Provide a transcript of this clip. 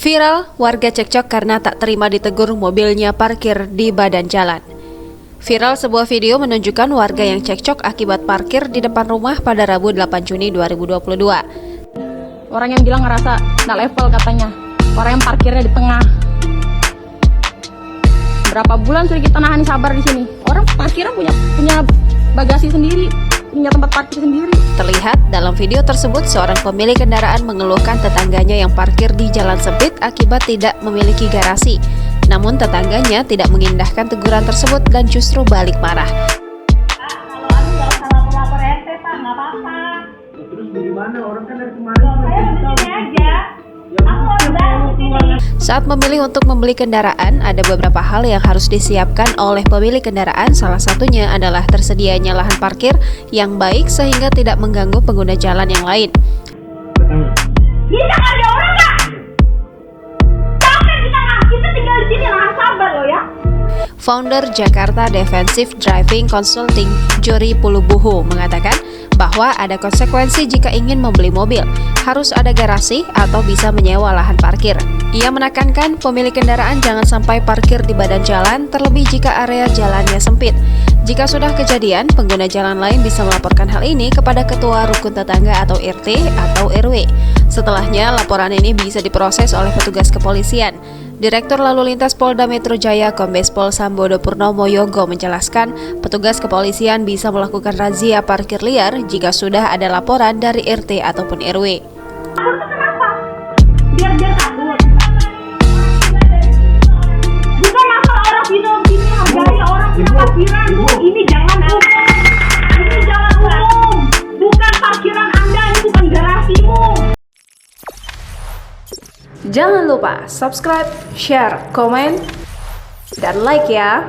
Viral, warga cekcok karena tak terima ditegur mobilnya parkir di badan jalan. Viral sebuah video menunjukkan warga yang cekcok akibat parkir di depan rumah pada Rabu 8 Juni 2022. Orang yang bilang ngerasa nggak level katanya, orang yang parkirnya di tengah. Berapa bulan sudah kita nahan sabar di sini. Orang parkirnya punya bagasi sendiri, punya tempat parkir sendiri. Terlihat dalam video tersebut seorang pemilik kendaraan mengeluhkan tetangganya yang parkir di jalan sempit akibat tidak memiliki garasi. Namun tetangganya tidak mengindahkan teguran tersebut dan justru balik marah. Pak, kalau anu nggak usah lapor-lapor RT, Pak, nggak apa-apa. Terus bagaimana? Orang kan dari kemarin Saya udah di sini aja. Aku harus baru di sini. Saat memilih untuk membeli kendaraan, ada beberapa hal yang harus disiapkan oleh pemilik kendaraan. Salah satunya adalah tersedianya lahan parkir yang baik sehingga tidak mengganggu pengguna jalan yang lain. Bisa ada orang nggak? Sampai di tengah, kita tinggal di sini, lah sabar loh ya. Founder Jakarta Defensive Driving Consulting, Jori Pulubuhu, mengatakan bahwa ada konsekuensi jika ingin membeli mobil, harus ada garasi atau bisa menyewa lahan parkir. Ia menekankan pemilik kendaraan jangan sampai parkir di badan jalan, terlebih jika area jalannya sempit. Jika sudah kejadian, pengguna jalan lain bisa melaporkan hal ini kepada Ketua Rukun Tetangga atau RT atau RW. Setelahnya, laporan ini bisa diproses oleh petugas kepolisian. Direktur Lalu Lintas Polda Metro Jaya Kombes Pol Sambodo Purnomo Yogo menjelaskan, petugas kepolisian bisa melakukan razia parkir liar jika sudah ada laporan dari RT ataupun RW. Takut tuh kenapa? Biar takut. Bukan masalah orang sini hargai orang punya parkiran, Bu. Ini jalan umum. Ini jalan umum. Bukan parkiran Anda, ini bukan garasimu. Jangan lupa subscribe, share, komen, dan like ya!